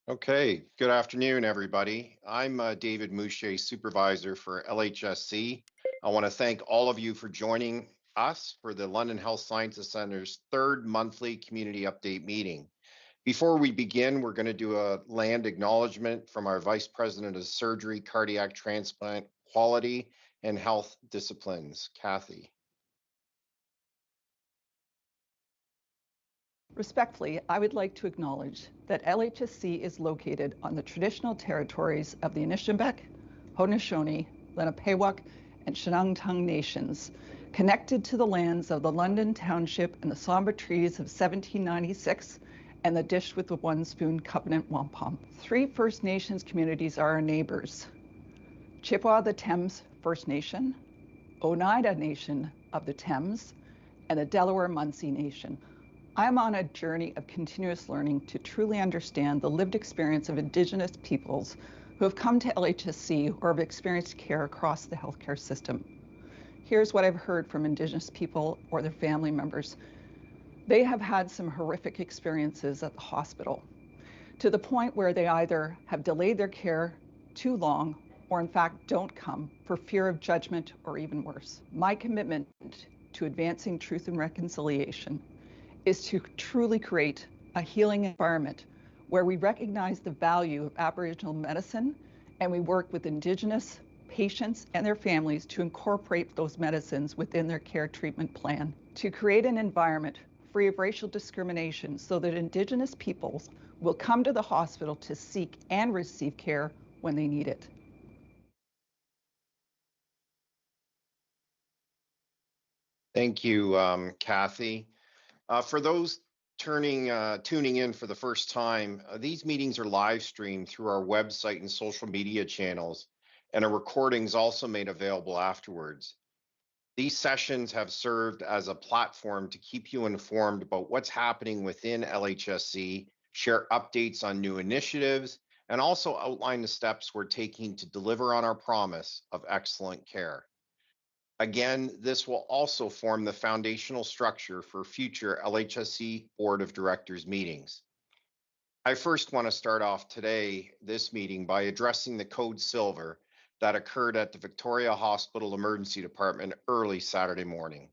Okay, good afternoon, everybody. I'm David Mouche, supervisor for LHSC. I want to thank all of you for joining us for the London Health Sciences Centre's third monthly community update meeting. Before we begin, we're going to do a land acknowledgement from our Vice President of Surgery, Cardiac Transplant, Quality, and Health Disciplines, Kathy. Respectfully, I would like to acknowledge that LHSC is located on the traditional territories of the Anishinaabe, Haudenosaunee, Lenapewauk, and Shinangtung nations, connected to the lands of the London Township and the Sombre Treaties of 1796 and the Dish with the One Spoon Covenant Wampum. 3 First Nations communities are our neighbors: Chippewa of the Thames First Nation, Oneida Nation of the Thames, and the Delaware-Munsee Nation. I am on a journey of continuous learning to truly understand the lived experience of Indigenous peoples who have come to LHSC or have experienced care across the healthcare system. Here's what I've heard from Indigenous people or their family members. They have had some horrific experiences at the hospital, to the point where they either have delayed their care too long or in fact don't come for fear of judgment or even worse. My commitment to advancing truth and reconciliation is to truly create a healing environment where we recognize the value of Aboriginal medicine and we work with Indigenous patients and their families to incorporate those medicines within their care treatment plan, to create an environment free of racial discrimination so that Indigenous peoples will come to the hospital to seek and receive care when they need it. Thank you, Kathy. For those tuning in for the first time, these meetings are live streamed through our website and social media channels, and a recording is also made available afterwards. These sessions have served as a platform to keep you informed about what's happening within LHSC, share updates on new initiatives, and also outline the steps we're taking to deliver on our promise of excellent care. Again, this will also form the foundational structure for future LHSC Board of Directors meetings. I first want to start off this meeting by addressing the Code Silver that occurred at the Victoria Hospital Emergency Department early Saturday morning.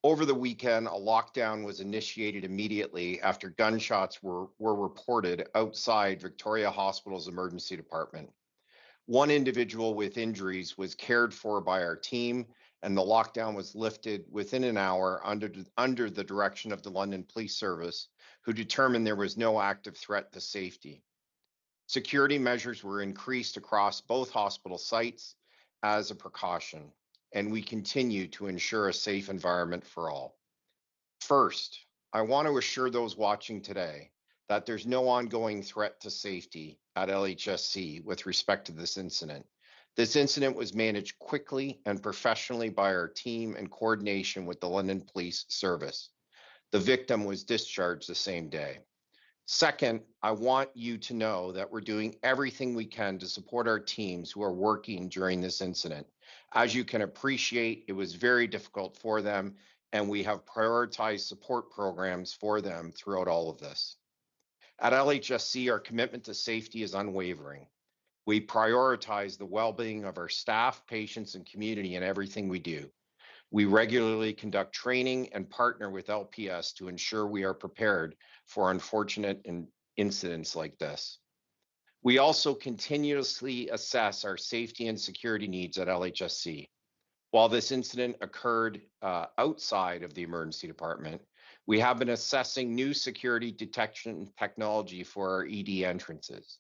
Over the weekend, a lockdown was initiated immediately after gunshots were reported outside Victoria Hospital's emergency department. One individual with injuries was cared for by our team, and the lockdown was lifted within an hour under the direction of the London Police Service, who determined there was no active threat to safety. Security measures were increased across both hospital sites as a precaution, and we continue to ensure a safe environment for all. First, I want to assure those watching today that there's no ongoing threat to safety at LHSC with respect to this incident. This incident was managed quickly and professionally by our team in coordination with the London Police Service. The victim was discharged the same day. Second, I want you to know that we're doing everything we can to support our teams who are working during this incident. As you can appreciate, it was very difficult for them, and we have prioritized support programs for them throughout all of this. At LHSC, our commitment to safety is unwavering. We prioritize the well-being of our staff, patients, and community in everything we do. We regularly conduct training and partner with LPS to ensure we are prepared for unfortunate incidents like this. We also continuously assess our safety and security needs at LHSC. While this incident occurred outside of the emergency department, we have been assessing new security detection technology for our ED entrances.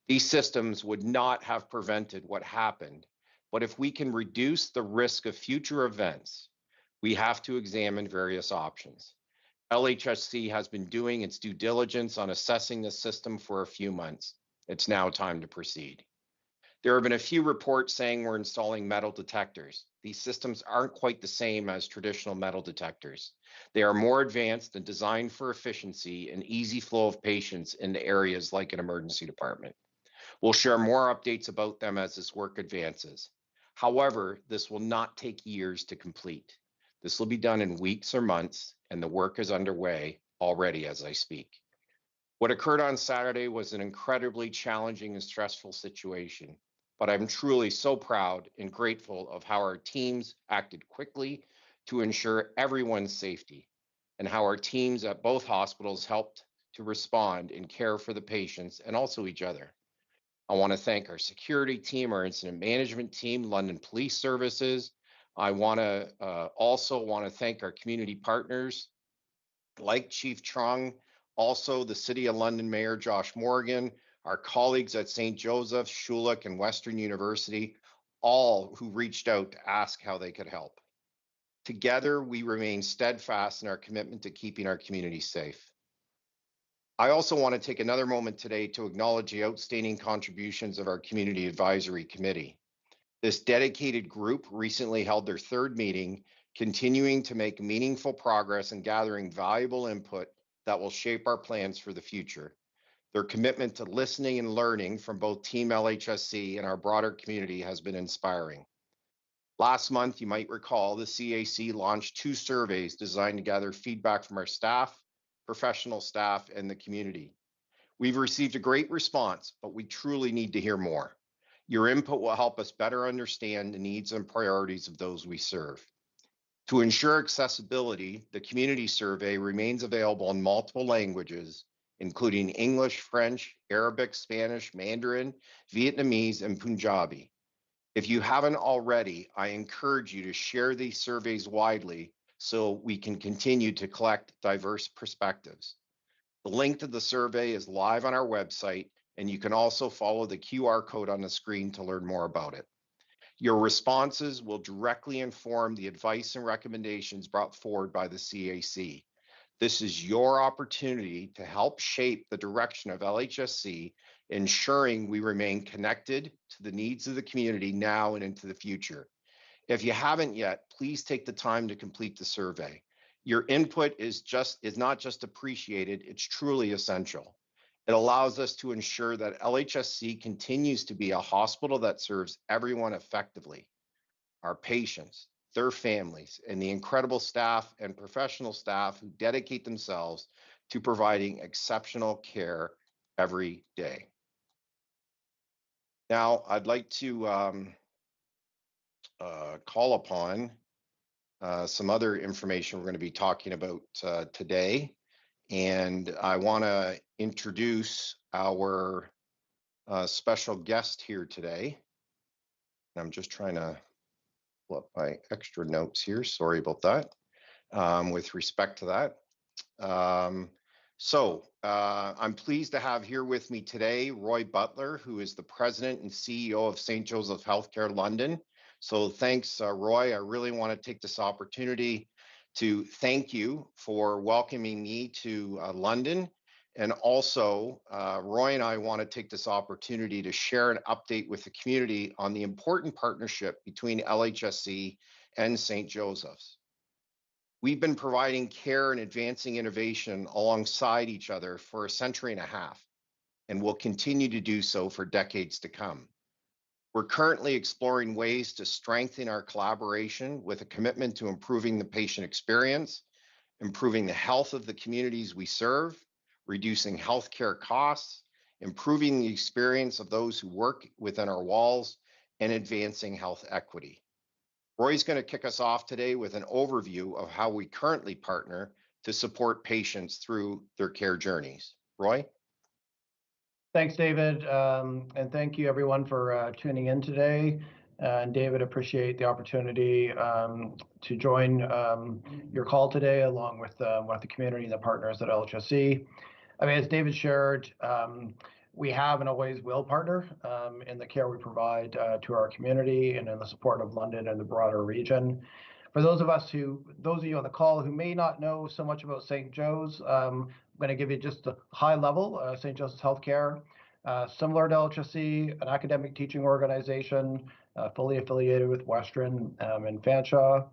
These systems would not have prevented what happened, but if we can reduce the risk of future events, we have to examine various options. LHSC has been doing its due diligence on assessing the system for a few months. It's now time to proceed. There have been a few reports saying we're installing metal detectors. These systems aren't quite the same as traditional metal detectors. They are more advanced and designed for efficiency and easy flow of patients into areas like an emergency department. We'll share more updates about them as this work advances. However, this will not take years to complete. This will be done in weeks or months, and the work is underway already as I speak. What occurred on Saturday was an incredibly challenging and stressful situation, but I'm truly so proud and grateful of how our teams acted quickly to ensure everyone's safety and how our teams at both hospitals helped to respond and care for the patients and also each other. I want to thank our security team, our incident management team, London Police Services. I want to also want to thank our community partners like Chief Chung, also the City of London Mayor Josh Morgan, our colleagues at St. Joseph's, Schulich, and Western University, all who reached out to ask how they could help. Together, we remain steadfast in our commitment to keeping our community safe. I also want to take another moment today to acknowledge the outstanding contributions of our Community Advisory Committee. This dedicated group recently held their third meeting, continuing to make meaningful progress and gathering valuable input that will shape our plans for the future. Their commitment to listening and learning from both Team LHSC and our broader community has been inspiring. Last month, you might recall, the CAC launched 2 surveys designed to gather feedback from our staff, professional staff, and the community. We've received a great response, but we truly need to hear more. Your input will help us better understand the needs and priorities of those we serve. To ensure accessibility, the community survey remains available in multiple languages, including English, French, Arabic, Spanish, Mandarin, Vietnamese, and Punjabi. If you haven't already, I encourage you to share these surveys widely so we can continue to collect diverse perspectives. The link to the survey is live on our website, and you can also follow the QR code on the screen to learn more about it. Your responses will directly inform the advice and recommendations brought forward by the CAC. This is your opportunity to help shape the direction of LHSC, ensuring we remain connected to the needs of the community now and into the future. If you haven't yet, please take the time to complete the survey. Your input is not just appreciated, it's truly essential. It allows us to ensure that LHSC continues to be a hospital that serves everyone effectively, our patients, their families, and the incredible staff and professional staff who dedicate themselves to providing exceptional care every day. Now, I'd like to call upon some other information we're going to be talking about today. And I want to introduce our special guest here today. I'm just trying to pull up my extra notes here. Sorry about that. With respect to that. I'm pleased to have here with me today Roy Butler, who is the President and CEO of St. Joseph's Healthcare London. So thanks, Roy. I really want to take this opportunity to thank you for welcoming me to London. And also, Roy and I want to take this opportunity to share an update with the community on the important partnership between LHSC and St. Joseph's. We've been providing care and advancing innovation alongside each other for a century and a half, and will continue to do so for decades to come. We're currently exploring ways to strengthen our collaboration with a commitment to improving the patient experience, improving the health of the communities we serve, reducing healthcare costs, improving the experience of those who work within our walls, and advancing health equity. Roy's going to kick us off today with an overview of how we currently partner to support patients through their care journeys. Roy? Thanks, David, and thank you everyone for tuning in today. And David, appreciate the opportunity to join your call today, along with the community and the partners at LHSC. I mean, as David shared, we have and always will partner in the care we provide to our community and in the support of London and the broader region. For those of you on the call who may not know so much about St. Joe's, I'm going to give you just a high level. St. Joseph's Healthcare, similar to LHSC, an academic teaching organization, fully affiliated with Western and Fanshawe.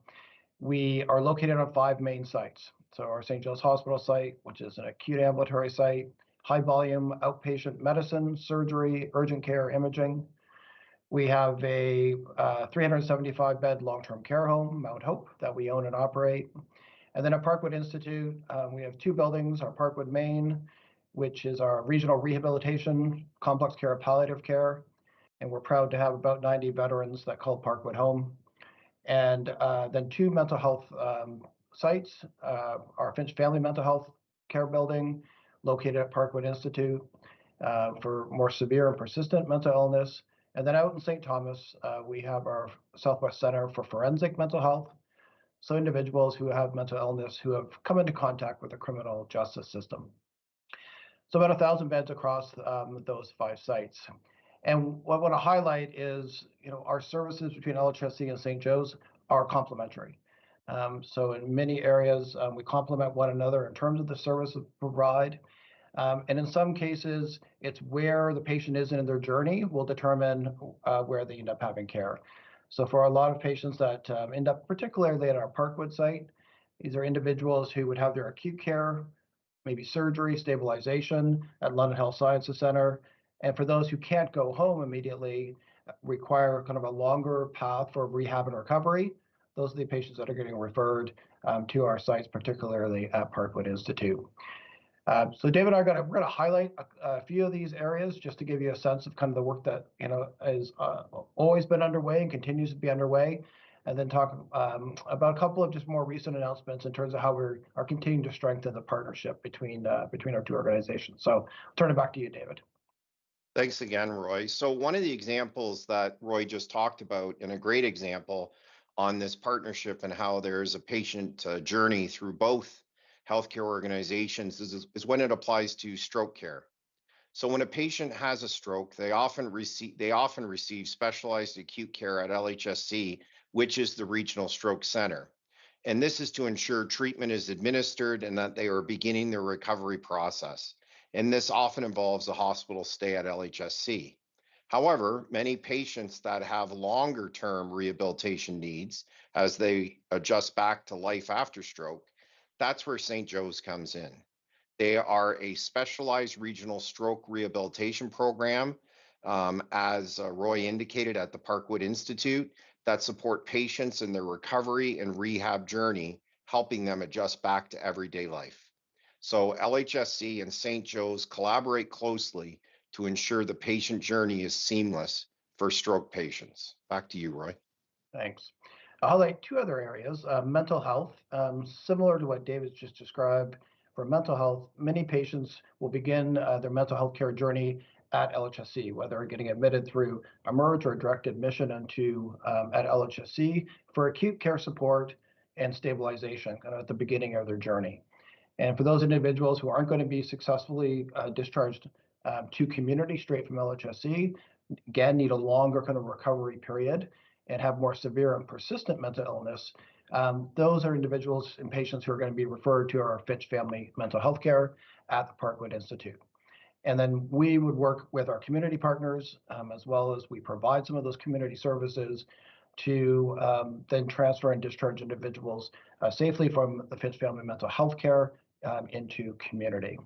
We are located on 5 main sites. So our St. Joe's Hospital site, which is an acute ambulatory site, high volume outpatient medicine, surgery, urgent care, imaging. We have a 375-bed long-term care home, Mount Hope, that we own and operate. And then at Parkwood Institute, we have 2 buildings, our Parkwood Main, which is our regional rehabilitation, complex care, palliative care. And we're proud to have about 90 veterans that call Parkwood home. And then 2 mental health sites, our Finch Family Mental Health Care Building, located at Parkwood Institute for more severe and persistent mental illness. And then out in St. Thomas, we have our Southwest Center for Forensic Mental Health. So individuals who have mental illness who have come into contact with the criminal justice system. So about 1,000 beds across those 5 sites. And what I want to highlight is, our services between LHSC and St. Joe's are complementary. So in many areas, we complement one another in terms of the service we provide. And in some cases, it's where the patient is in their journey will determine where they end up having care. So for a lot of patients that end up particularly at our Parkwood site, these are individuals who would have their acute care, maybe surgery, stabilization at London Health Sciences Center. And for those who can't go home immediately, require kind of a longer path for rehab and recovery, those are the patients that are getting referred to our sites, particularly at Parkwood Institute. So David and I we're going to highlight a few of these areas just to give you a sense of kind of the work that has always been underway and continues to be underway, and then talk about a couple of just more recent announcements in terms of how we are continuing to strengthen the partnership between our 2 organizations. So I'll turn it back to you, David. Thanks again, Roy. So one of the examples that Roy just talked about, and a great example on this partnership and how there's a patient journey through both healthcare organizations is when it applies to stroke care. So when a patient has a stroke, they often receive specialized acute care at LHSC, which is the regional stroke center. And this is to ensure treatment is administered and that they are beginning their recovery process. And this often involves a hospital stay at LHSC. However, many patients that have longer term rehabilitation needs as they adjust back to life after stroke, that's where St. Joe's comes in. They are a specialized regional stroke rehabilitation program, as Roy indicated, at the Parkwood Institute, that support patients in their recovery and rehab journey, helping them adjust back to everyday life. So LHSC and St. Joe's collaborate closely to ensure the patient journey is seamless for stroke patients. Back to you, Roy. Thanks. I'll highlight 2 other areas. Mental health, similar to what David just described. For mental health, many patients will begin their mental health care journey at LHSC, whether getting admitted through Emerge or direct admission into at LHSC for acute care support and stabilization kind of at the beginning of their journey. And for those individuals who aren't going to be successfully discharged to community straight from LHSC, again, need a longer kind of recovery period and have more severe and persistent mental illness, those are individuals and patients who are going to be referred to our Finch Family Mental Health Care at the Parkwood Institute. And then we would work with our community partners, as well as we provide some of those community services to then transfer and discharge individuals safely from the Finch Family Mental Health Care into community.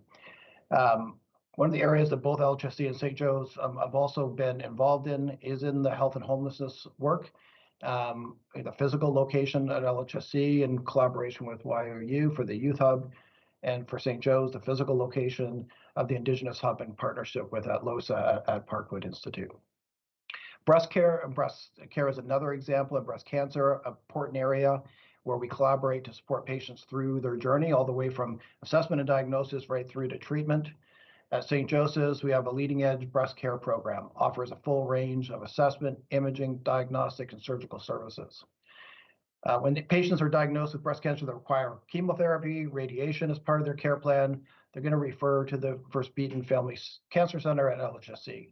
One of the areas that both LHSC and St. Joe's have also been involved in is in the health and homelessness work. The physical location at LHSC in collaboration with YOU for the Youth Hub, and for St. Joe's, the physical location of the Indigenous Hub in partnership with LOSA at Parkwood Institute. Breast care is another example of breast cancer, an important area where we collaborate to support patients through their journey, all the way from assessment and diagnosis right through to treatment. At St. Joseph's, we have a leading-edge breast care program, offers a full range of assessment, imaging, diagnostic, and surgical services. When the patients are diagnosed with breast cancer that require chemotherapy, radiation as part of their care plan, they're going to refer to the Verspeeten Family Cancer Center at LHSC.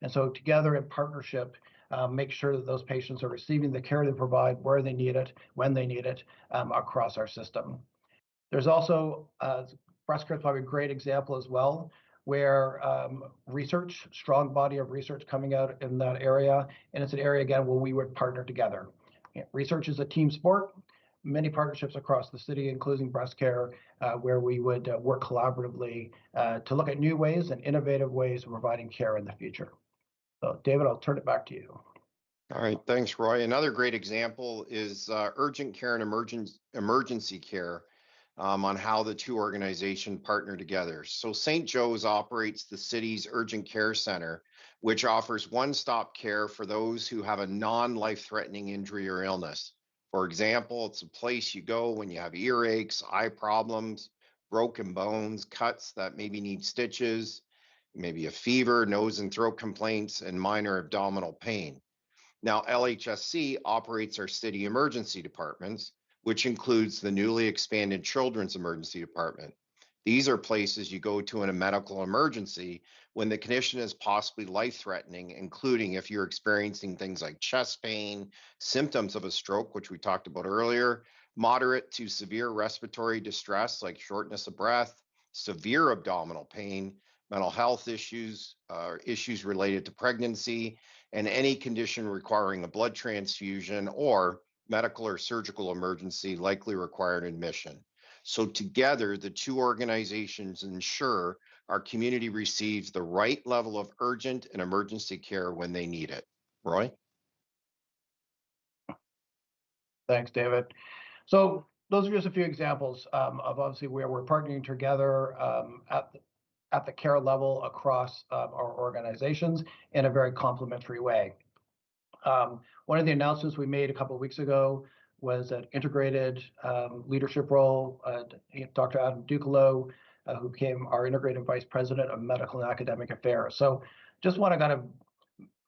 And so together in partnership, make sure that those patients are receiving the care they provide, where they need it, when they need it, across our system. There's also, breast care is probably a great example as well, where strong body of research coming out in that area. And it's an area, again, where we would partner together. Research is a team sport. Many partnerships across the city, including breast care, where we would work collaboratively to look at new ways and innovative ways of providing care in the future. So David, I'll turn it back to you. All right, thanks, Roy. Another great example is urgent care and emergency care on how the two organizations partner together. So St. Joe's operates the city's urgent care center, which offers one-stop care for those who have a non-life-threatening injury or illness. For example, it's a place you go when you have earaches, eye problems, broken bones, cuts that maybe need stitches, maybe a fever, nose and throat complaints, and minor abdominal pain. Now, LHSC operates our city emergency departments, which includes the newly expanded Children's Emergency Department. These are places you go to in a medical emergency when the condition is possibly life-threatening, including if you're experiencing things like chest pain, symptoms of a stroke, which we talked about earlier, moderate to severe respiratory distress like shortness of breath, severe abdominal pain, mental health issues, issues related to pregnancy, and any condition requiring a blood transfusion or medical or surgical emergency likely requiring admission. So together, the two organizations ensure our community receives the right level of urgent and emergency care when they need it. Roy? Thanks, David. So those are just a few examples of obviously where we're partnering together at the care level across our organizations in a very complementary way. One of the announcements we made a couple of weeks ago was an integrated leadership role. Dr. Adam Ducalo, who became our integrated vice president of medical and academic affairs. So just want to kind of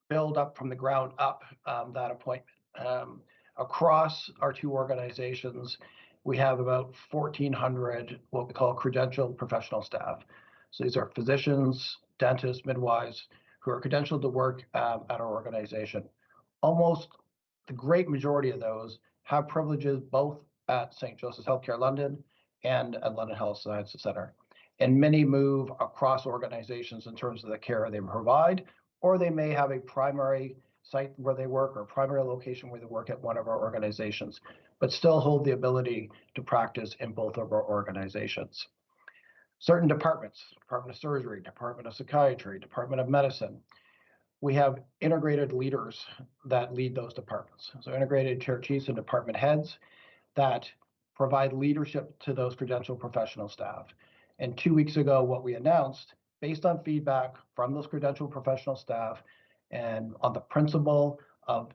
build up from the ground up that appointment. Across our two organizations, we have about 1,400 what we call credentialed professional staff. So these are physicians, dentists, midwives who are credentialed to work at our organization. Almost the great majority of those have privileges both at St. Joseph's Healthcare London and at London Health Sciences Centre. And many move across organizations in terms of the care they provide, or they may have a primary site where they work or primary location where they work at one of our organizations, but still hold the ability to practice in both of our organizations. Certain departments, Department of Surgery, Department of Psychiatry, Department of Medicine, we have integrated leaders that lead those departments. So integrated chair chiefs and department heads that provide leadership to those credentialed professional staff. And 2 weeks ago, what we announced, based on feedback from those credentialed professional staff and on the principle of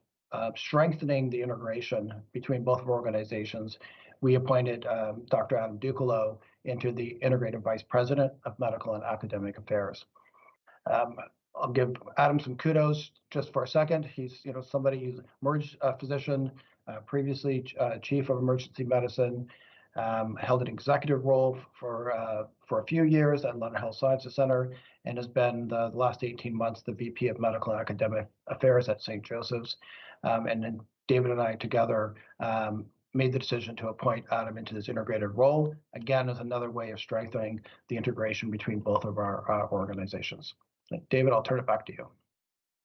strengthening the integration between both of our organizations, we appointed Dr. Adam Ducalo into the integrated vice president of medical and academic affairs. I'll give Adam some kudos just for a second. He's somebody who's emerged physician, previously chief of emergency medicine, held an executive role for a few years at London Health Sciences Centre, and has been the last 18 months the VP of Medical and Academic Affairs at St. Joseph's. And then David and I together made the decision to appoint Adam into this integrated role, again, as another way of strengthening the integration between both of our organizations. David, I'll turn it back to you.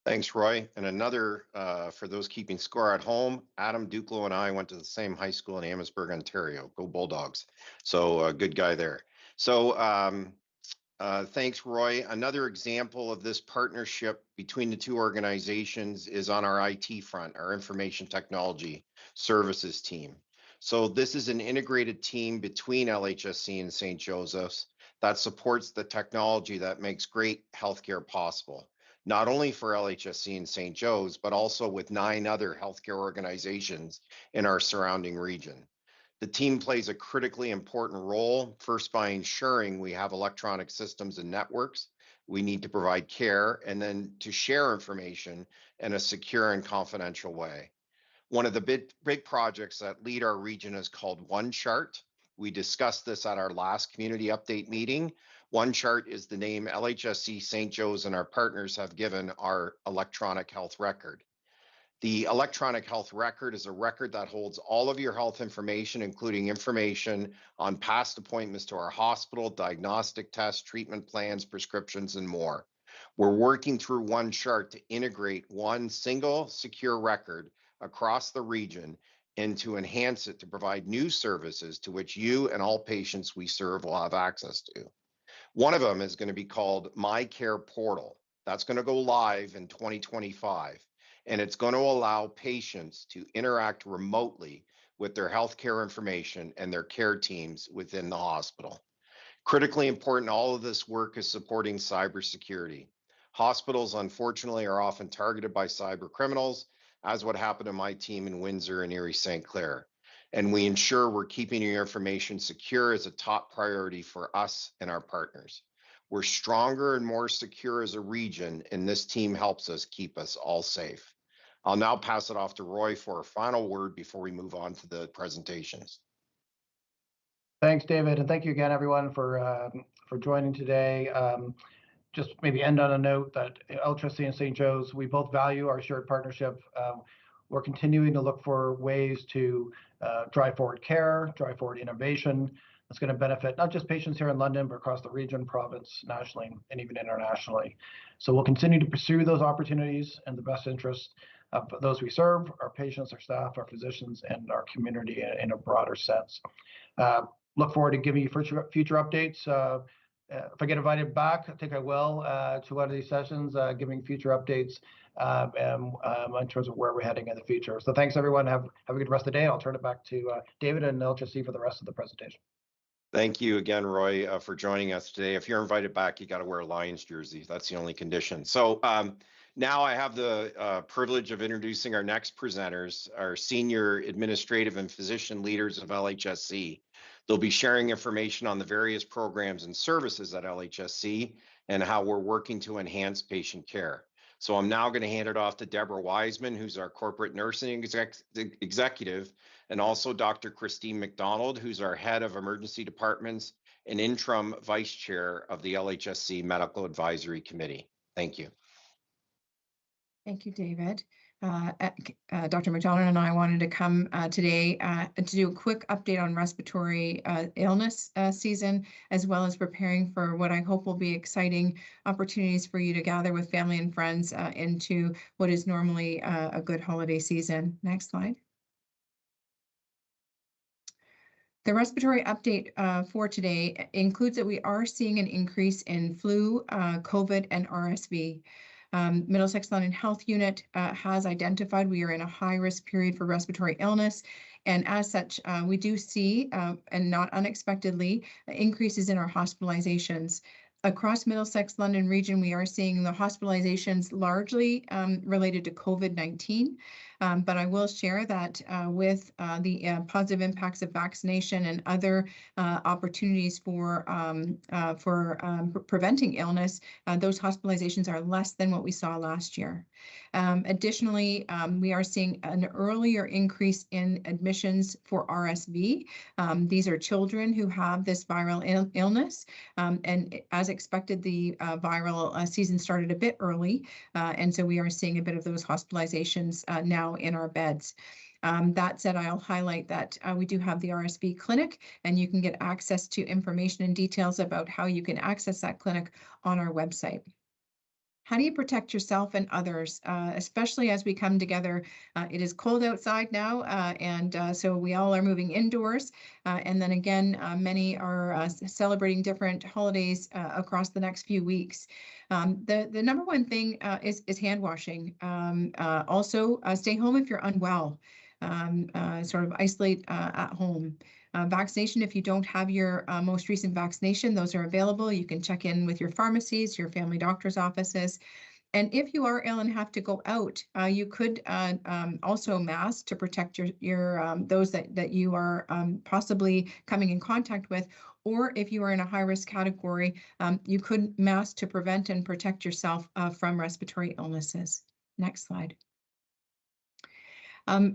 Thanks, Roy. And another, for those keeping score at home, Adam Ducalo and I went to the same high school in Amherstburg, Ontario. Go Bulldogs. So good guy there. So thanks, Roy. Another example of this partnership between the two organizations is on our IT front, our information technology services team. So this is an integrated team between LHSC and St. Joseph's that supports the technology that makes great healthcare possible, not only for LHSC and St. Joe's, but also with 9 other healthcare organizations in our surrounding region. The team plays a critically important role, first by ensuring we have electronic systems and networks we need to provide care, and then to share information in a secure and confidential way. One of the big projects that lead our region is called OneChart. We discussed this at our last community update meeting. OneChart is the name LHSC, St. Joe's, and our partners have given our electronic health record. The electronic health record is a record that holds all of your health information, including information on past appointments to our hospital, diagnostic tests, treatment plans, prescriptions, and more. We're working through OneChart to integrate one single secure record across the region and to enhance it to provide new services to which you and all patients we serve will have access to. One of them is going to be called My Care Portal. That's going to go live in 2025. And it's going to allow patients to interact remotely with their healthcare information and their care teams within the hospital. Critically important, all of this work is supporting cybersecurity. Hospitals, unfortunately, are often targeted by cyber criminals, as what happened to my team in Windsor and Erie St. Clair. And we ensure we're keeping your information secure as a top priority for us and our partners. We're stronger and more secure as a region, and this team helps us keep us all safe. I'll now pass it off to Roy for a final word before we move on to the presentations. Thanks, David, and thank you again, everyone, for joining today. Just maybe end on a note that LHSC and St. Joe's, we both value our shared partnership. We're continuing to look for ways to drive forward care, drive forward innovation that's going to benefit not just patients here in London, but across the region, province, nationally, and even internationally. So we'll continue to pursue those opportunities in the best interest of those we serve, our patients, our staff, our physicians, and our community in a broader sense. Look forward to giving you future updates. If I get invited back, I think I will, to one of these sessions, giving future updates in terms of where we're heading in the future. So thanks, everyone. Have a good rest of the day. I'll turn it back to David and LHSC for the rest of the presentation. Thank you again, Roy, for joining us today. If you're invited back, you got to wear a Lions jersey. That's the only condition. So now I have the privilege of introducing our next presenters, our senior administrative and physician leaders of LHSC. They'll be sharing information on the various programs and services at LHSC and how we're working to enhance patient care. So I'm now going to hand it off to Deborah Wiseman, who's our corporate nursing executive, and also Dr. Christine McDonald, who's our head of emergency departments and interim vice chair of the LHSC Medical Advisory Committee. Thank you. Thank you, David. Dr. McDonald and I wanted to come today to do a quick update on respiratory illness season, as well as preparing for what I hope will be exciting opportunities for you to gather with family and friends into what is normally a good holiday season. Next slide. The respiratory update for today includes that we are seeing an increase in flu, COVID, and RSV. Middlesex London Health Unit has identified we are in a high-risk period for respiratory illness, and as such, we do see, and not unexpectedly, increases in our hospitalizations. Across Middlesex London region, we are seeing the hospitalizations largely related to COVID-19, but I will share that with the positive impacts of vaccination and other opportunities for preventing illness, those hospitalizations are less than what we saw last year. Additionally, we are seeing an earlier increase in admissions for RSV. These are children who have this viral illness, and as expected, the viral season started a bit early, and so we are seeing a bit of those hospitalizations now in our beds. That said, I'll highlight that we do have the RSV clinic, and you can get access to information and details about how you can access that clinic on our website. How do you protect yourself and others, especially as we come together? It is cold outside now, and so we all are moving indoors. And then again, many are celebrating different holidays across the next few weeks. The number one thing is hand washing. Also, stay home if you're unwell. Sort of isolate at home. Vaccination, if you don't have your most recent vaccination, those are available. You can check in with your pharmacies, your family doctor's offices. And if you are ill and have to go out, you could also mask to protect your those that you are possibly coming in contact with. Or if you are in a high-risk category, you could mask to prevent and protect yourself from respiratory illnesses. Next slide.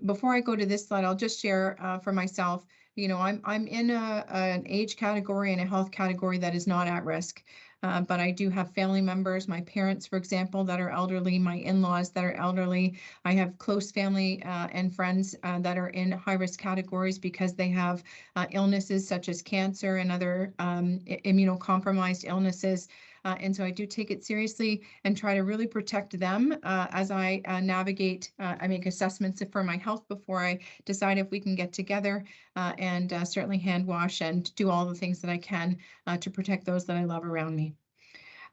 Before I go to this slide, I'll just share for myself, you know, I'm in an age category and a health category that is not at risk, but I do have family members, my parents, for example, that are elderly, my in-laws that are elderly. I have close family and friends that are in high-risk categories because they have illnesses such as cancer and other immunocompromised illnesses. And so I do take it seriously and try to really protect them as I navigate. I make assessments for my health before I decide if we can get together, and certainly hand wash and do all the things that I can to protect those that I love around me.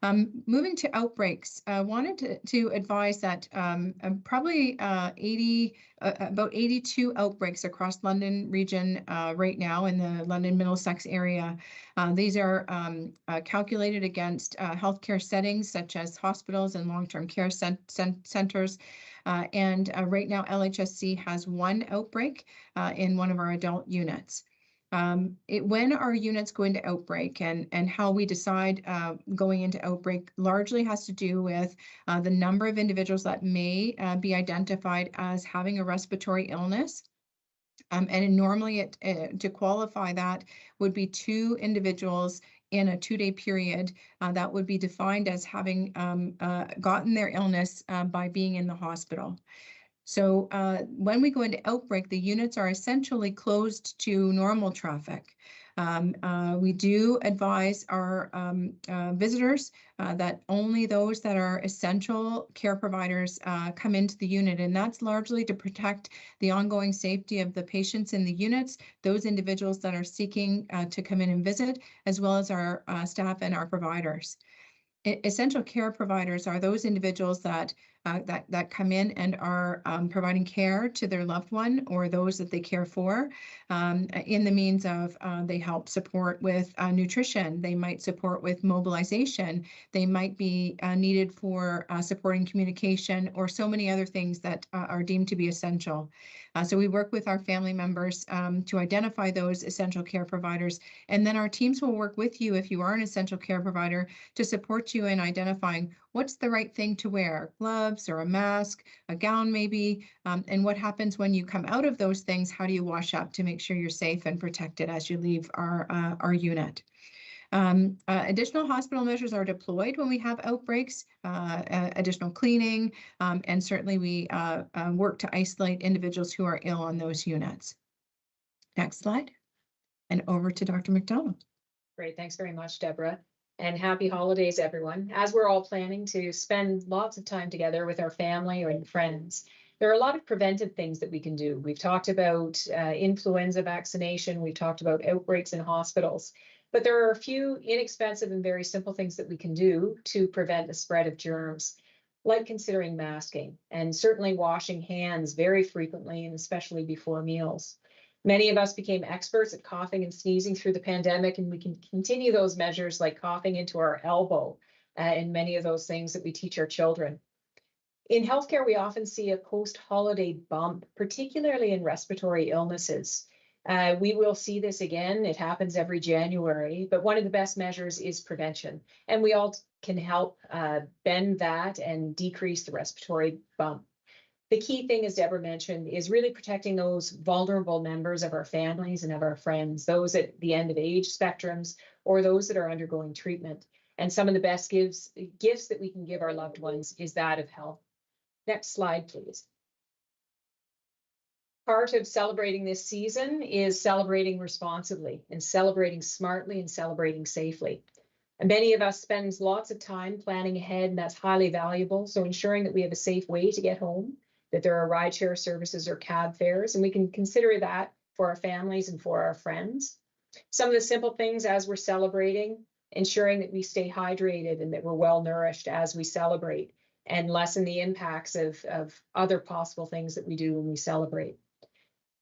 Moving to outbreaks, I wanted to advise that probably about 82 outbreaks across London region right now in the London Middlesex area. These are calculated against healthcare settings such as hospitals and long-term care centers. And right now, LHSC has one outbreak in one of our adult units. When our units go into outbreak and how we decide going into outbreak largely has to do with the number of individuals that may be identified as having a respiratory illness. And normally to qualify that would be 2 individuals in a 2-day period that would be defined as having gotten their illness by being in the hospital. So when we go into outbreak, the units are essentially closed to normal traffic. We do advise our visitors that only those that are essential care providers come into the unit, and that's largely to protect the ongoing safety of the patients in the units, those individuals that are seeking to come in and visit, as well as our staff and our providers. Essential care providers are those individuals that come in and are providing care to their loved one or those that they care for in the means of they help support with nutrition, they might support with mobilization, they might be needed for supporting communication or so many other things that are deemed to be essential. So we work with our family members to identify those essential care providers, and then our teams will work with you if you are an essential care provider to support you in identifying what's the right thing to wear, gloves or a mask, a gown maybe, and what happens when you come out of those things, how do you wash up to make sure you're safe and protected as you leave our unit. Additional hospital measures are deployed when we have outbreaks, additional cleaning, and certainly we work to isolate individuals who are ill on those units. Next slide, and over to Dr. McDonald. Great, thanks very much, Deborah. And happy holidays, everyone. As we're all planning to spend lots of time together with our family and friends, there are a lot of preventive things that we can do. We've talked about influenza vaccination, we've talked about outbreaks in hospitals, but there are a few inexpensive and very simple things that we can do to prevent the spread of germs, like considering masking and certainly washing hands very frequently and especially before meals. Many of us became experts at coughing and sneezing through the pandemic, and we can continue those measures like coughing into our elbow and many of those things that we teach our children. In healthcare, we often see a post-holiday bump, particularly in respiratory illnesses. We will see this again. It happens every January, but one of the best measures is prevention, and we all can help bend that and decrease the respiratory bump. The key thing, as Deborah mentioned, is really protecting those vulnerable members of our families and of our friends, those at the end of age spectrums or those that are undergoing treatment. And some of the best gifts that we can give our loved ones is that of health. Next slide, please. Part of celebrating this season is celebrating responsibly and celebrating smartly and celebrating safely. And many of us spend lots of time planning ahead, and that's highly valuable. So ensuring that we have a safe way to get home, that there are rideshare services or cab fares, and we can consider that for our families and for our friends. Some of the simple things as we're celebrating, ensuring that we stay hydrated and that we're well nourished as we celebrate, and lessen the impacts of other possible things that we do when we celebrate.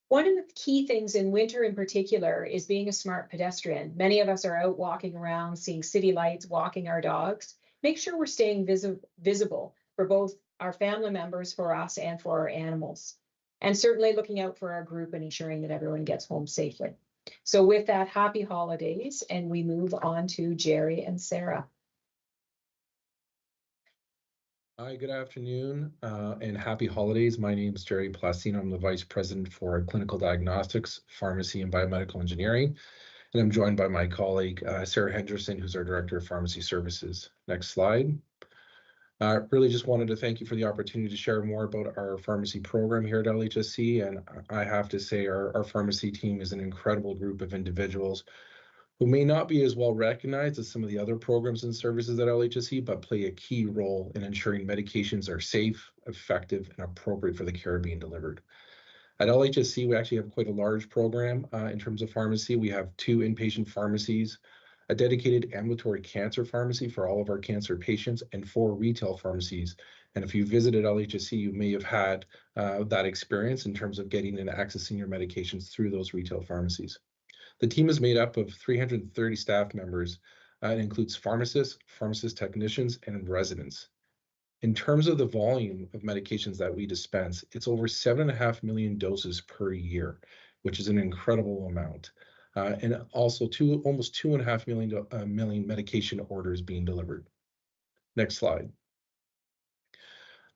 One of the key things in winter in particular is being a smart pedestrian. Many of us are out walking around, seeing city lights, walking our dogs. Make sure we're staying visible for both our family members, for us, and for our animals. And certainly looking out for our group and ensuring that everyone gets home safely. So with that, happy holidays, and we move on to Jerry and Sarah. Hi, good afternoon, and happy holidays. My name is Jerry Placino. I'm the Vice President for Clinical Diagnostics, Pharmacy, and Biomedical Engineering. And I'm joined by my colleague, Sarah Henderson, who's our Director of Pharmacy Services. Next slide. Really just wanted to thank you for the opportunity to share more about our pharmacy program here at LHSC. And I have to say our pharmacy team is an incredible group of individuals who may not be as well recognized as some of the other programs and services at LHSC, but play a key role in ensuring medications are safe, effective, and appropriate for the care being delivered. At LHSC, we actually have quite a large program in terms of pharmacy. We have 2 inpatient pharmacies, a dedicated ambulatory cancer pharmacy for all of our cancer patients, and 4 retail pharmacies. And if you visited LHSC, you may have had that experience in terms of getting and accessing your medications through those retail pharmacies. The team is made up of 330 staff members. It includes pharmacists, pharmacist technicians, and residents. In terms of the volume of medications that we dispense, it's over 7.5 million doses per year, which is an incredible amount. And also almost 2.5 million medication orders being delivered. Next slide.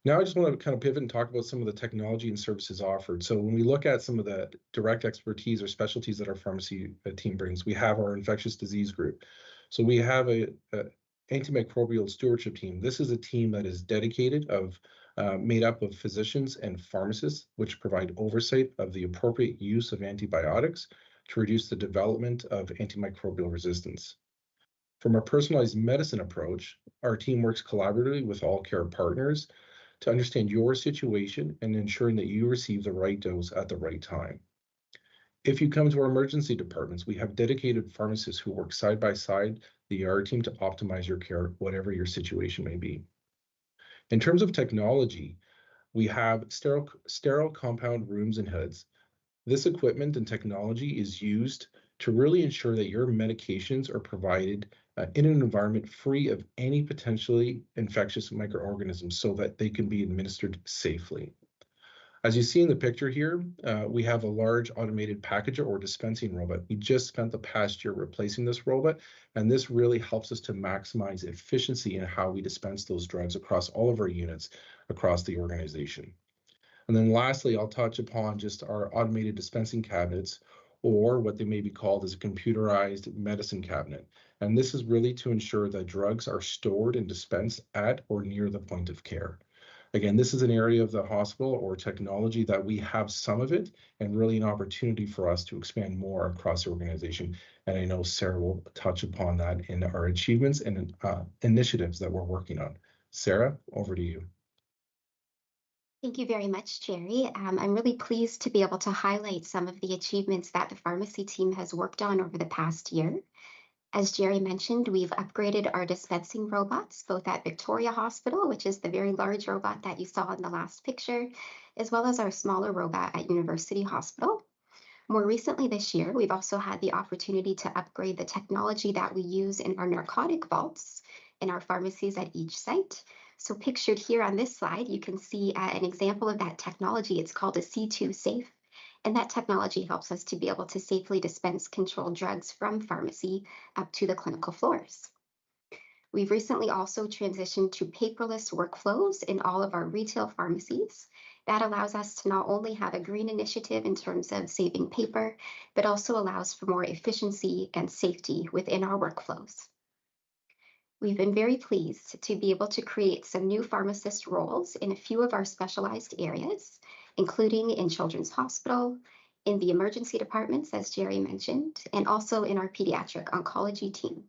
Now I just want to kind of pivot and talk about some of the technology and services offered. So when we look at some of the direct expertise or specialties that our pharmacy team brings, we have our infectious disease group. So we have a antimicrobial stewardship team. This is a team that is dedicated made up of physicians and pharmacists, which provide oversight of the appropriate use of antibiotics to reduce the development of antimicrobial resistance. From a personalized medicine approach, our team works collaboratively with all care partners to understand your situation and ensuring that you receive the right dose at the right time. If you come to our emergency departments, we have dedicated pharmacists who work side by side the ER team to optimize your care, whatever your situation may be. In terms of technology, we have sterile compound rooms and hoods. This equipment and technology is used to really ensure that your medications are provided in an environment free of any potentially infectious microorganisms so that they can be administered safely. As you see in the picture here, we have a large automated packager or dispensing robot. We just spent the past year replacing this robot, and this really helps us to maximize efficiency in how we dispense those drugs across all of our units across the organization. And then lastly, I'll touch upon just our automated dispensing cabinets, or what they may be called as a computerized medicine cabinet. And this is really to ensure that drugs are stored and dispensed at or near the point of care. Again, this is an area of the hospital or technology that we have some of it, and really an opportunity for us to expand more across the organization. And I know Sarah will touch upon that in our achievements and initiatives that we're working on. Sarah, over to you. Thank you very much, Jerry. I'm really pleased to be able to highlight some of the achievements that the pharmacy team has worked on over the past year. As Jerry mentioned, we've upgraded our dispensing robots, both at Victoria Hospital, which is the very large robot that you saw in the last picture, as well as our smaller robot at University Hospital. More recently this year, we've also had the opportunity to upgrade the technology that we use in our narcotic vaults in our pharmacies at each site. So pictured here on this slide, you can see an example of that technology. It's called a C2 safe. And that technology helps us to be able to safely dispense controlled drugs from pharmacy up to the clinical floors. We've recently also transitioned to paperless workflows in all of our retail pharmacies. That allows us to not only have a green initiative in terms of saving paper, but also allows for more efficiency and safety within our workflows. We've been very pleased to be able to create some new pharmacist roles in a few of our specialized areas, including in Children's Hospital, in the emergency departments, as Jerry mentioned, and also in our pediatric oncology team.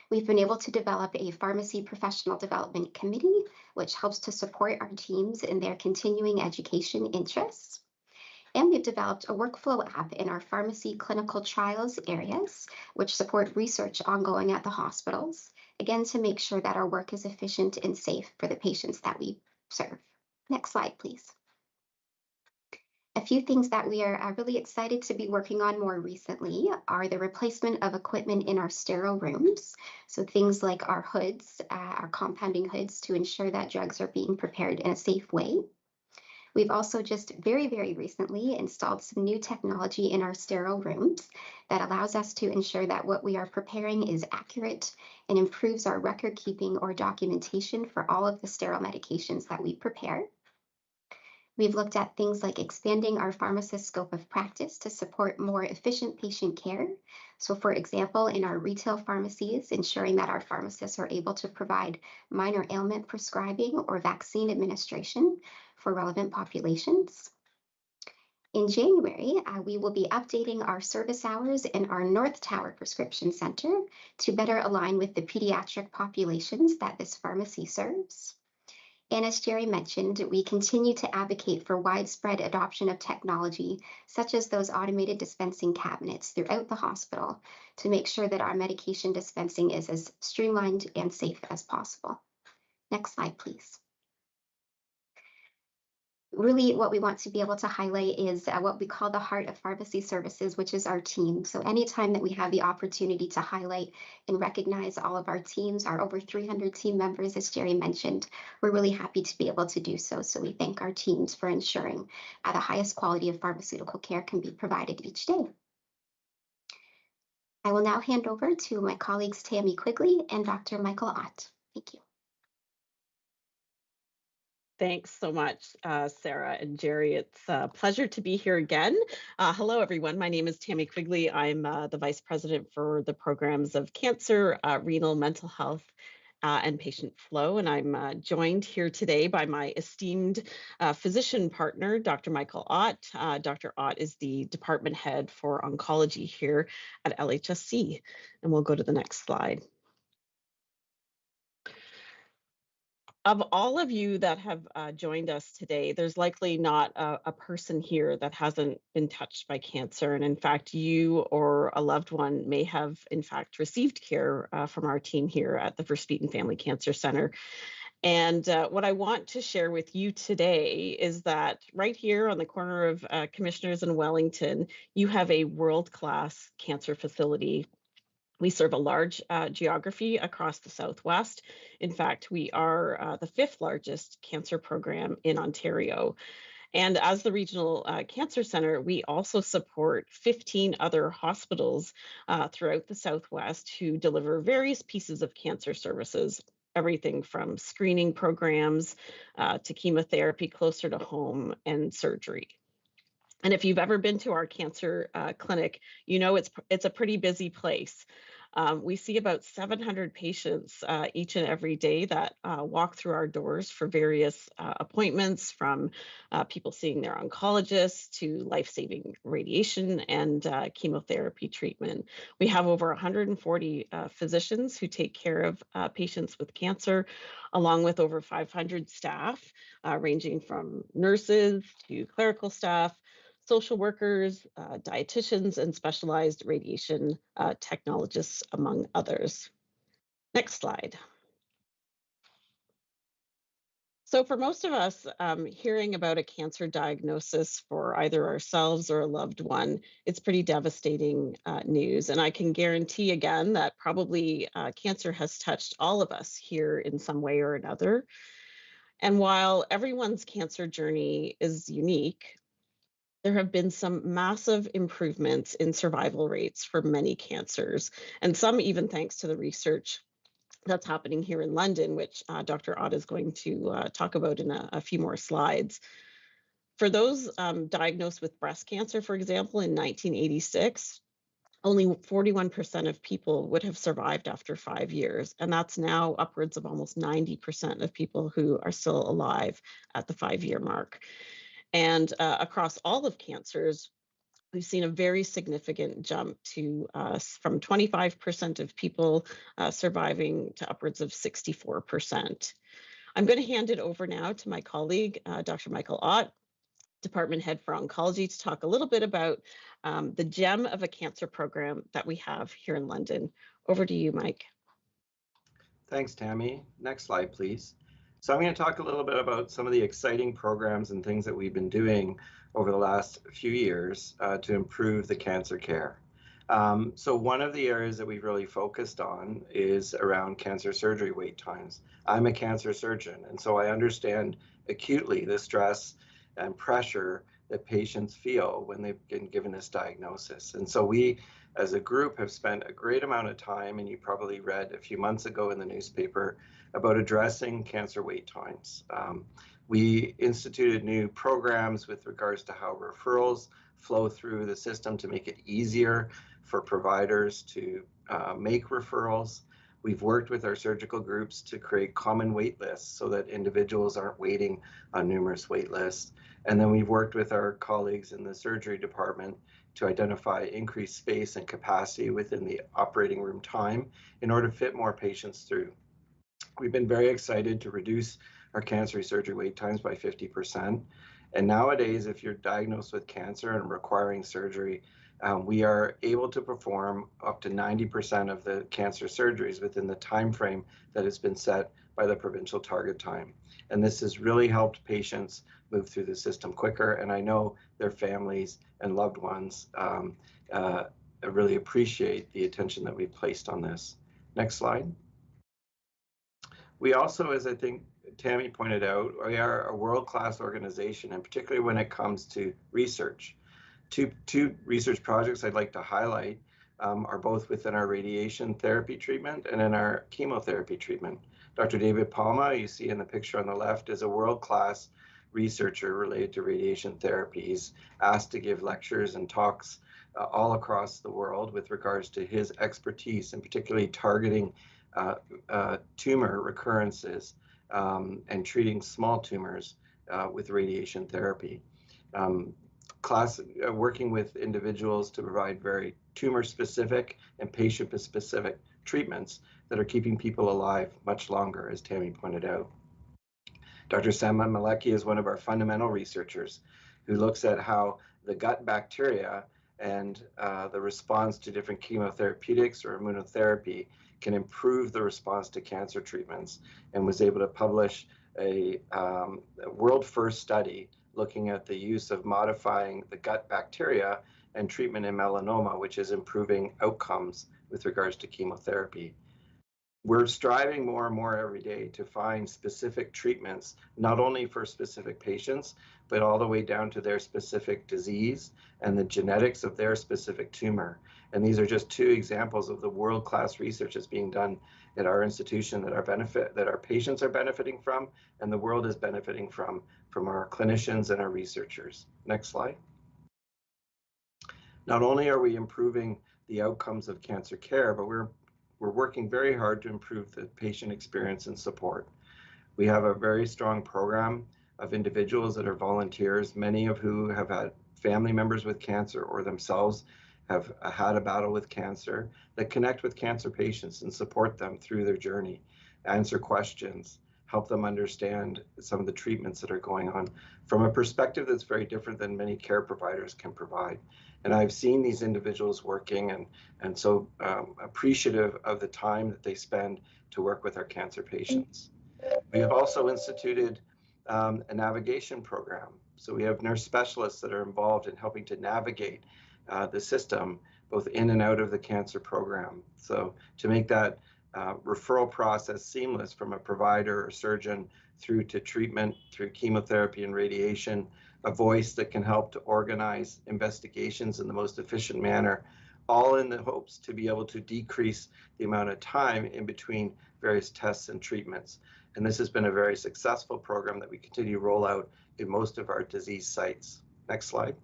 We've been able to develop a pharmacy professional development committee, which helps to support our teams in their continuing education interests. And we've developed a workflow app in our pharmacy clinical trials areas, which support research ongoing at the hospitals, again, to make sure that our work is efficient and safe for the patients that we serve. Next slide, please. A few things that we are really excited to be working on more recently are the replacement of equipment in our sterile rooms. So things like our hoods, our compounding hoods, to ensure that drugs are being prepared in a safe way. We've also just very, very recently installed some new technology in our sterile rooms that allows us to ensure that what we are preparing is accurate and improves our record keeping or documentation for all of the sterile medications that we prepare. We've looked at things like expanding our pharmacist scope of practice to support more efficient patient care. So for example, in our retail pharmacies, ensuring that our pharmacists are able to provide minor ailment prescribing or vaccine administration for relevant populations. In January, we will be updating our service hours in our North Tower Prescription Center to better align with the pediatric populations that this pharmacy serves. And as Jerry mentioned, we continue to advocate for widespread adoption of technology, such as those automated dispensing cabinets throughout the hospital, to make sure that our medication dispensing is as streamlined and safe as possible. Next slide, please. Really, what we want to be able to highlight is what we call the heart of pharmacy services, which is our team. So anytime that we have the opportunity to highlight and recognize all of our teams, our over 300 team members, as Jerry mentioned, we're really happy to be able to do so. So we thank our teams for ensuring the highest quality of pharmaceutical care can be provided each day. I will now hand over to my colleagues Tammy Quigley and Dr. Michael Ott. Thank you. Thanks so much, Sarah and Jerry. It's a pleasure to be here again. Hello, everyone. My name is Tammy Quigley. I'm the Vice President for the programs of cancer, renal, mental health, and patient flow. And I'm joined here today by my esteemed physician partner, Dr. Michael Ott. Dr. Ott is the department head for oncology here at LHSC. And we'll go to the next slide. Of all of you that have joined us today, there's likely not a person here that hasn't been touched by cancer. And in fact, you or a loved one may have, in fact, received care from our team here at the Verspeeten Family Cancer Center. And what I want to share with you today is that right here on the corner of Commissioners and Wellington, you have a world-class cancer facility. We serve a large geography across the Southwest. In fact, we are the 5th largest cancer program in Ontario. And as the Regional Cancer Center, we also support 15 other hospitals throughout the Southwest who deliver various pieces of cancer services, everything from screening programs to chemotherapy closer to home and surgery. And if you've ever been to our cancer clinic, you know it's a pretty busy place. We see about 700 patients each and every day that walk through our doors for various appointments, from people seeing their oncologists to life-saving radiation and chemotherapy treatment. We have over 140 physicians who take care of patients with cancer, along with over 500 staff, ranging from nurses to clerical staff, social workers, dietitians, and specialized radiation technologists, among others. Next slide. So for most of us, hearing about a cancer diagnosis for either ourselves or a loved one, it's pretty devastating news. And I can guarantee again that probably cancer has touched all of us here in some way or another. And while everyone's cancer journey is unique, there have been some massive improvements in survival rates for many cancers, and some even thanks to the research that's happening here in London, which Dr. Ott is going to talk about in a few more slides. For those diagnosed with breast cancer, for example, in 1986, only 41% of people would have survived after 5 years, and that's now upwards of almost 90% of people who are still alive at the 5-year mark. And across all of cancers, we've seen a very significant jump to from 25% of people surviving to upwards of 64%. I'm going to hand it over now to my colleague, Dr. Michael Ott, Department Head for Oncology, to talk a little bit about the gem of a cancer program that we have here in London. Over to you, Mike. Thanks, Tammy. Next slide, please. So I'm going to talk a little bit about some of the exciting programs and things that we've been doing over the last few years to improve the cancer care. So one of the areas that we've really focused on is around cancer surgery wait times. I'm a cancer surgeon, and so I understand acutely the stress and pressure that patients feel when they've been given this diagnosis. And so we, as a group, have spent a great amount of time, and you probably read a few months ago in the newspaper, about addressing cancer wait times. We instituted new programs with regards to how referrals flow through the system to make it easier for providers to make referrals. We've worked with our surgical groups to create common wait lists so that individuals aren't waiting on numerous wait lists. And then we've worked with our colleagues in the surgery department to identify increased space and capacity within the operating room time in order to fit more patients through. We've been very excited to reduce our cancer surgery wait times by 50%. And nowadays, if you're diagnosed with cancer and requiring surgery, we are able to perform up to 90% of the cancer surgeries within the time frame that has been set by the provincial target time. And this has really helped patients move through the system quicker. And I know their families and loved ones really appreciate the attention that we've placed on this. Next slide. We also, as I think Tammy pointed out, we are a world-class organization, and particularly when it comes to research. Two research projects I'd like to highlight are both within our radiation therapy treatment and in our chemotherapy treatment. Dr. David Palma, you see in the picture on the left, is a world-class researcher related to radiation therapy. He's asked to give lectures and talks all across the world with regards to his expertise, and particularly targeting tumor recurrences and treating small tumors with radiation therapy. Working with individuals to provide very tumor-specific and patient-specific treatments that are keeping people alive much longer, as Tammy pointed out. Dr. Sama Malecki is one of our fundamental researchers who looks at how the gut bacteria and the response to different chemotherapeutics or immunotherapy can improve the response to cancer treatments, and was able to publish a world-first study looking at the use of modifying the gut bacteria and treatment in melanoma, which is improving outcomes with regards to chemotherapy. We're striving more and more every day to find specific treatments, not only for specific patients, but all the way down to their specific disease and the genetics of their specific tumor. And these are just two examples of the world-class research that's being done at our institution that our patients are benefiting from, and the world is benefiting from our clinicians and our researchers. Next slide. Not only are we improving the outcomes of cancer care, but we're working very hard to improve the patient experience and support. We have a very strong program of individuals that are volunteers, many of who have had family members with cancer or themselves have had a battle with cancer, that connect with cancer patients and support them through their journey, answer questions, help them understand some of the treatments that are going on from a perspective that's very different than many care providers can provide. And I've seen these individuals working and so appreciative of the time that they spend to work with our cancer patients. We have also instituted a navigation program. So we have nurse specialists that are involved in helping to navigate the system, both in and out of the cancer program. So to make that referral process seamless from a provider or surgeon through to treatment, through chemotherapy and radiation, a voice that can help to organize investigations in the most efficient manner, all in the hopes to be able to decrease the amount of time in between various tests and treatments. And this has been a very successful program that we continue to roll out in most of our disease sites. Next slide.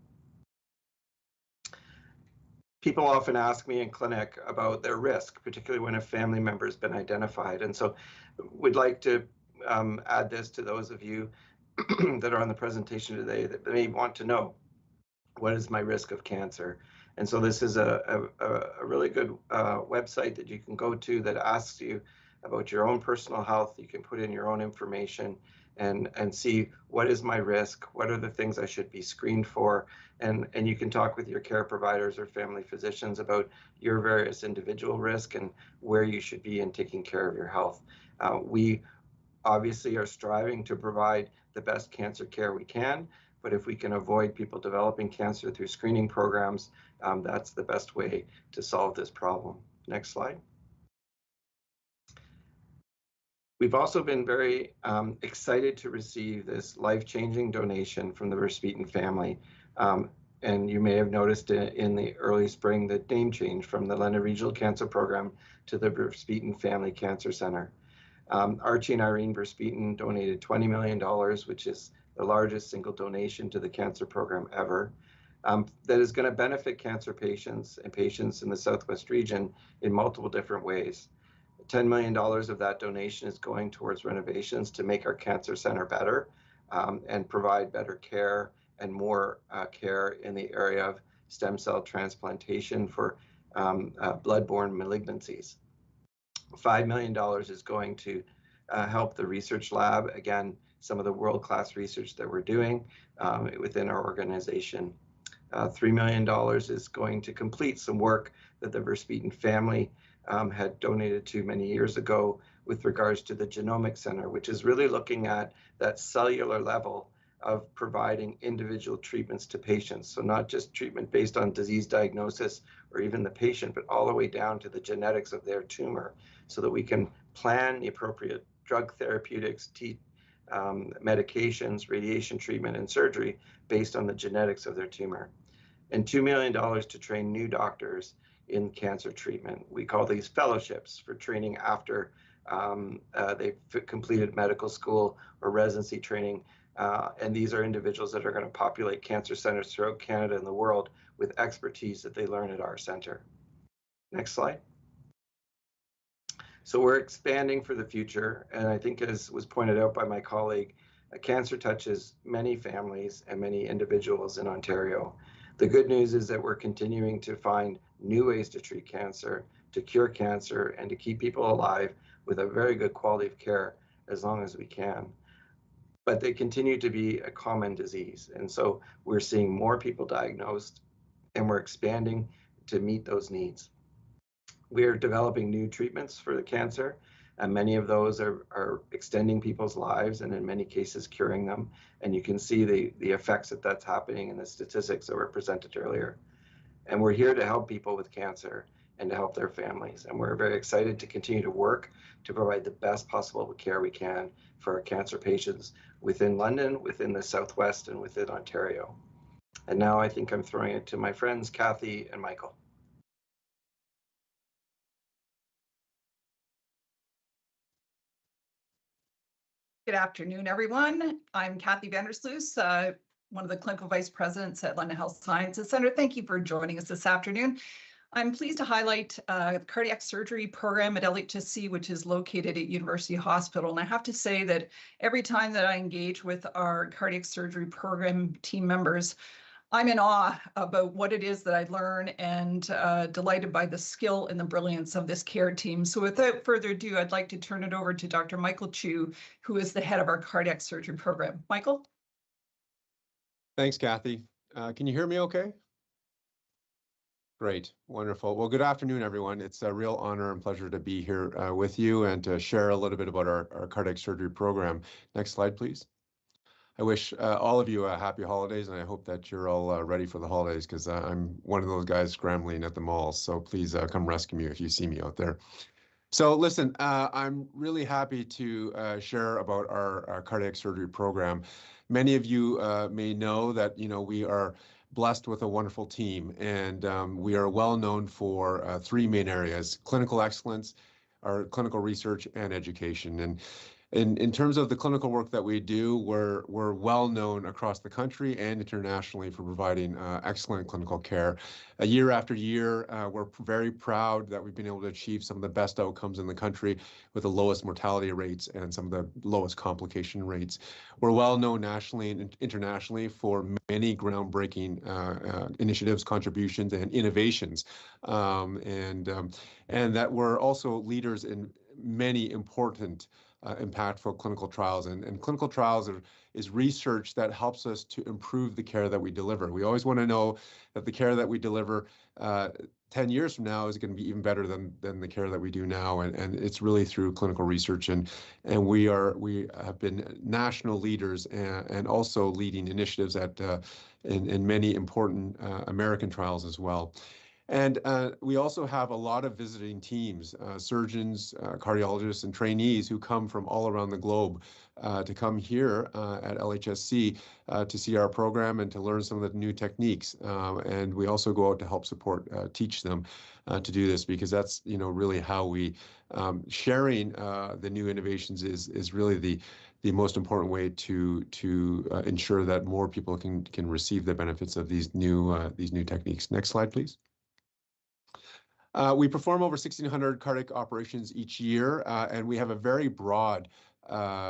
People often ask me in clinic about their risk, particularly when a family member has been identified. And so we'd like to add this to those of you that are on the presentation today that may want to know, what is my risk of cancer? And so this is a really good website that you can go to that asks you about your own personal health. You can put in your own information and see what is my risk, what are the things I should be screened for, and you can talk with your care providers or family physicians about your various individual risk and where you should be in taking care of your health. We obviously are striving to provide the best cancer care we can, but if we can avoid people developing cancer through screening programs, that's the best way to solve this problem. Next slide. We've also been very excited to receive this life-changing donation from the Verspeeten family. And you may have noticed in the early spring the name change from the London Regional Cancer Program to the Verspeeten Family Cancer Center. Archie and Irene Verspeeten donated $20 million, which is the largest single donation to the cancer program ever, that is going to benefit cancer patients and patients in the Southwest region in multiple different ways. $10 million of that donation is going towards renovations to make our cancer center better and provide better care and more care in the area of stem cell transplantation for blood-borne malignancies. $5 million is going to help the research lab. Again, some of the world-class research that we're doing within our organization. $3 million is going to complete some work that the Verspeeten family had donated to many years ago with regards to the Genomic Center, which is really looking at that cellular level of providing individual treatments to patients. So not just treatment based on disease diagnosis or even the patient, but all the way down to the genetics of their tumor, so that we can plan the appropriate drug therapeutics, medications, radiation treatment, and surgery based on the genetics of their tumor. And $2 million to train new doctors in cancer treatment. We call these fellowships for training after they've completed medical school or residency training. And these are individuals that are going to populate cancer centers throughout Canada and the world with expertise that they learn at our center. Next slide. So we're expanding for the future. And I think, as was pointed out by my colleague, cancer touches many families and many individuals in Ontario. The good news is that we're continuing to find new ways to treat cancer, to cure cancer, and to keep people alive with a very good quality of care as long as we can. But they continue to be a common disease. And so we're seeing more people diagnosed, and we're expanding to meet those needs. We are developing new treatments for the cancer, and many of those are extending people's lives and in many cases curing them. And you can see the effects that that's happening in the statistics that were presented earlier. And we're here to help people with cancer and to help their families. And we're very excited to continue to work to provide the best possible care we can for our cancer patients within London, within the Southwest, and within Ontario. And now I think I'm throwing it to my friends, Kathy and Michael. Good afternoon, everyone. I'm Kathy Vandersloos, one of the clinical vice presidents at London Health Sciences Centre. Thank you for joining us this afternoon. I'm pleased to highlight the cardiac surgery program at LHSC, which is located at University Hospital. And I have to say that every time that I engage with our cardiac surgery program team members, I'm in awe about what it is that I learn, and delighted by the skill and the brilliance of this care team. So without further ado, I'd like to turn it over to Dr. Michael Chu, who is the head of our cardiac surgery program. Michael? Thanks, Kathy. Can you hear me okay? Great, wonderful. Well, good afternoon, everyone. It's a real honor and pleasure to be here with you and to share a little bit about our cardiac surgery program. Next slide, please. I wish all of you happy holidays, and I hope that you're all ready for the holidays, because I'm one of those guys scrambling at the malls. So please come rescue me if you see me out there. So listen, I'm really happy to share about our cardiac surgery program. Many of you may know that we are blessed with a wonderful team, and we are well known for three main areas: clinical excellence, our clinical research, and education. And in terms of the clinical work that we do, we're well known across the country and internationally for providing excellent clinical care. Year after year, we're very proud that we've been able to achieve some of the best outcomes in the country with the lowest mortality rates and some of the lowest complication rates. We're well known nationally and internationally for many groundbreaking initiatives, contributions, and innovations, and that we're also leaders in many important impactful clinical trials. And clinical trials is research that helps us to improve the care that we deliver. We always want to know that the care that we deliver 10 years from now is going to be even better than the care that we do now. And it's really through clinical research. And we have been national leaders and also leading initiatives in many important American trials as well. And we also have a lot of visiting teams, surgeons, cardiologists, and trainees who come from all around the globe to come here at LHSC to see our program and to learn some of the new techniques. And we also go out to help support, teach them to do this, because that's really how we sharing the new innovations is really the most important way to ensure that more people can receive the benefits of these new techniques. Next slide, please. We perform over 1,600 cardiac operations each year, and we have a very broad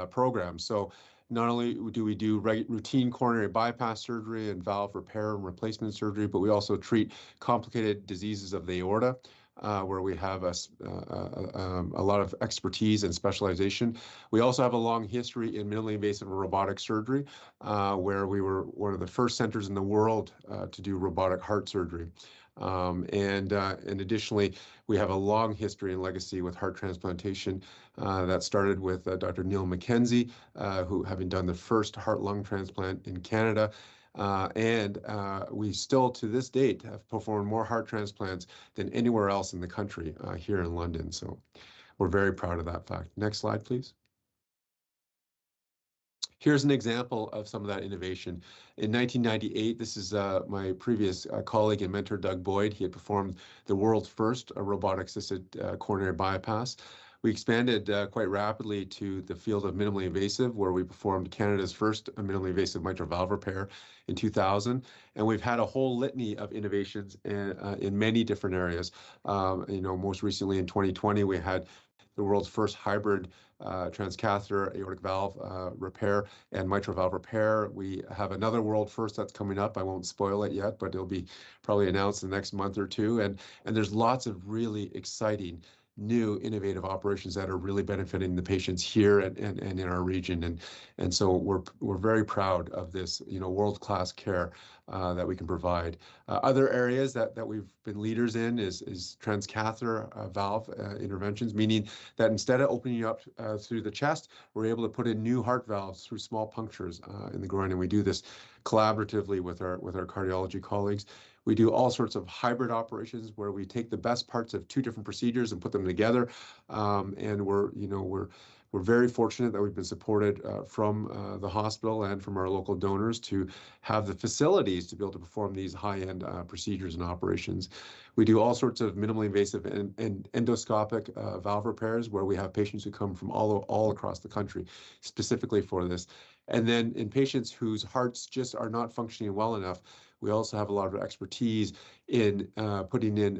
program. So not only do we do routine coronary bypass surgery and valve repair and replacement surgery, but we also treat complicated diseases of the aorta. where we have a lot of expertise and specialization. We also have a long history in minimally invasive robotic surgery, where we were one of the first centers in the world to do robotic heart surgery. And additionally, we have a long history and legacy with heart transplantation that started with Dr. Neil McKenzie, who having done the first heart-lung transplant in Canada. And we still, to this date, have performed more heart transplants than anywhere else in the country here in London. So we're very proud of that fact. Next slide, please. Here's an example of some of that innovation. In 1998, this is my previous colleague and mentor, Doug Boyd. He had performed the world's first robotic-assisted coronary bypass. We expanded quite rapidly to the field of minimally invasive, where we performed Canada's first minimally invasive mitral valve repair in 2000. And we've had a whole litany of innovations in many different areas. Most recently in 2020, we had the world's first hybrid transcatheter aortic valve repair and mitral valve repair. We have another world first that's coming up. I won't spoil it yet, but it'll be probably announced in the next month or two. And there's lots of really exciting new innovative operations that are really benefiting the patients here and in our region. And so we're very proud of this, world-class care that we can provide. Other areas that we've been leaders in is transcatheter valve interventions, meaning that instead of opening you up through the chest, we're able to put in new heart valves through small punctures in the groin. And we do this collaboratively with our cardiology colleagues. We do all sorts of hybrid operations where we take the best parts of two different procedures and put them together. And we're very fortunate that we've been supported from the hospital and from our local donors to have the facilities to be able to perform these high-end procedures and operations. We do all sorts of minimally invasive and endoscopic valve repairs where we have patients who come from all across the country specifically for this. And then in patients whose hearts just are not functioning well enough, we also have a lot of expertise in putting in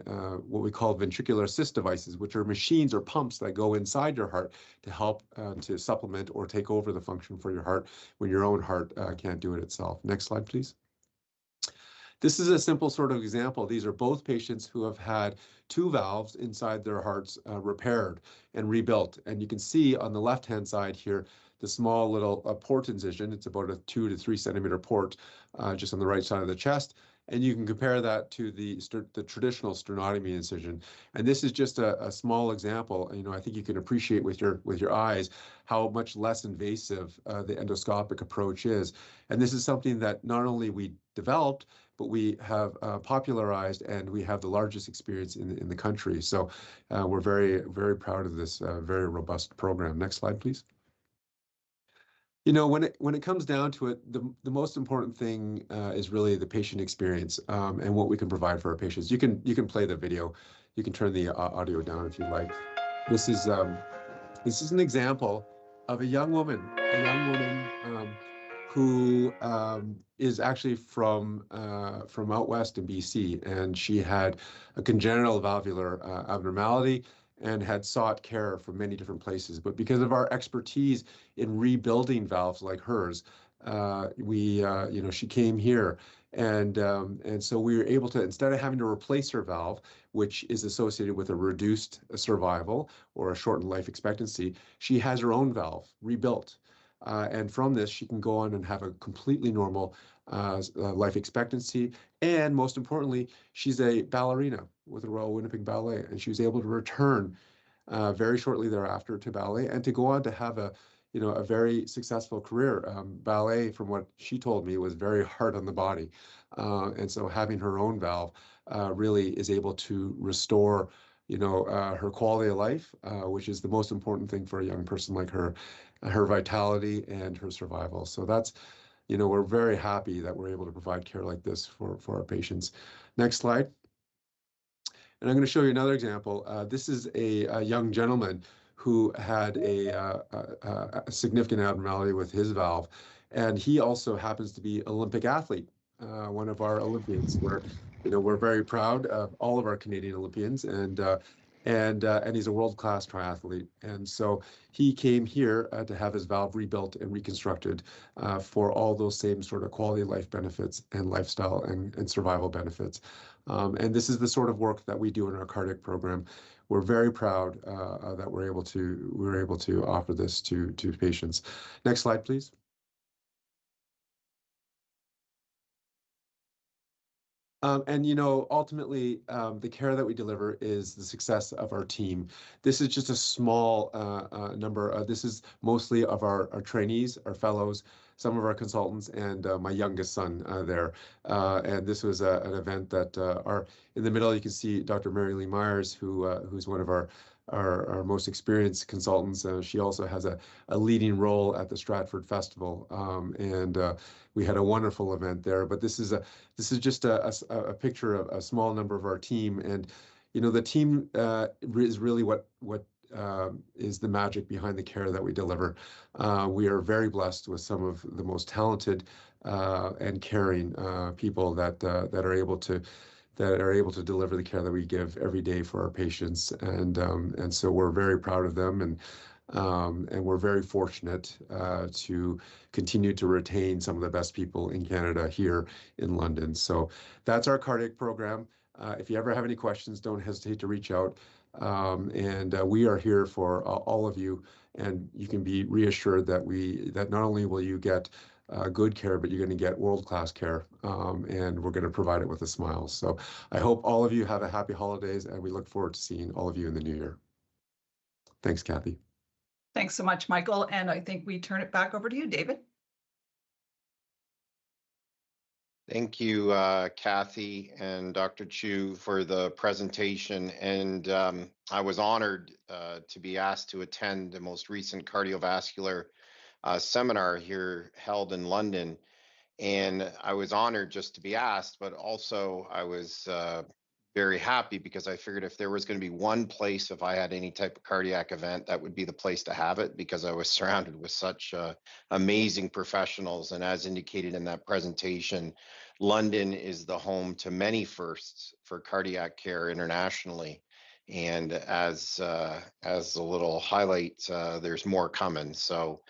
what we call ventricular assist devices, which are machines or pumps that go inside your heart to help to supplement or take over the function for your heart when your own heart can't do it itself. Next slide, please. This is a simple sort of example. These are both patients who have had two valves inside their hearts repaired and rebuilt. And you can see on the left-hand side here, the small little port incision. It's about a 2 to 3 centimeter port just on the right side of the chest. And you can compare that to the traditional sternotomy incision. And this is just a small example. I think you can appreciate with your eyes how much less invasive the endoscopic approach is. And this is something that not only we developed, but we have popularized, and we have the largest experience in the country. So we're very, very proud of this very robust program. Next slide, please. When it comes down to it, the most important thing is really the patient experience and what we can provide for our patients. You can play the video. You can turn the audio down if you like. This is an example of a young woman who is actually from out west in BC, and she had a congenital valvular abnormality and had sought care from many different places. But because of our expertise in rebuilding valves like hers, she came here. And so we were able to, instead of having to replace her valve, which is associated with a reduced survival or a shortened life expectancy, she has her own valve rebuilt. And from this, she can go on and have a completely normal life expectancy. And most importantly, she's a ballerina with the Royal Winnipeg Ballet, and she was able to return very shortly thereafter to ballet and to go on to have a very successful career. Ballet, from what she told me, was very hard on the body. And so having her own valve really is able to restore her quality of life, which is the most important thing for a young person like her vitality and her survival. So that's, we're very happy that we're able to provide care like this for our patients. Next slide. And I'm going to show you another example. This is a young gentleman who had a significant abnormality with his valve. And he also happens to be an Olympic athlete, one of our Olympians. We're very proud of all of our Canadian Olympians. And and he's a world-class triathlete. And so he came here to have his valve rebuilt and reconstructed for all those same sort of quality of life benefits and lifestyle and survival benefits. And this is the sort of work that we do in our cardiac program. We're very proud that we're able to offer this to patients. Next slide, please. And ultimately, the care that we deliver is the success of our team. This is just a small number. This is mostly of our trainees, our fellows, some of our consultants, and my youngest son there. And this was an event that in the middle, you can see Dr. Mary Lee Myers, who's one of our most experienced consultants. She also has a leading role at the Stratford Festival, and we had a wonderful event there. But this is just a picture of a small number of our team, and the team is really what is the magic behind the care that we deliver. We are very blessed with some of the most talented and caring people that are able to deliver the care that we give every day for our patients, and so we're very proud of them, and we're very fortunate to continue to retain some of the best people in Canada here in London. So that's our cardiac program. If you ever have any questions, don't hesitate to reach out, and we are here for all of you, and you can be reassured that not only will you get good care, but you're going to get world-class care, and we're going to provide it with a smile. So I hope all of you have a happy holidays, and we look forward to seeing all of you in the new year. Thanks, Kathy. Thanks so much, Michael. And I think we turn it back over to you, David. Thank you, Kathy and Dr. Chu, for the presentation. And I was honored to be asked to attend the most recent cardiovascular seminar here held in London. And I was honored just to be asked, but also I was very happy because I figured if there was going to be one place, if I had any type of cardiac event, that would be the place to have it, because I was surrounded with such amazing professionals. And as indicated in that presentation, London is the home to many firsts for cardiac care internationally. And as a little highlight, there's more coming. So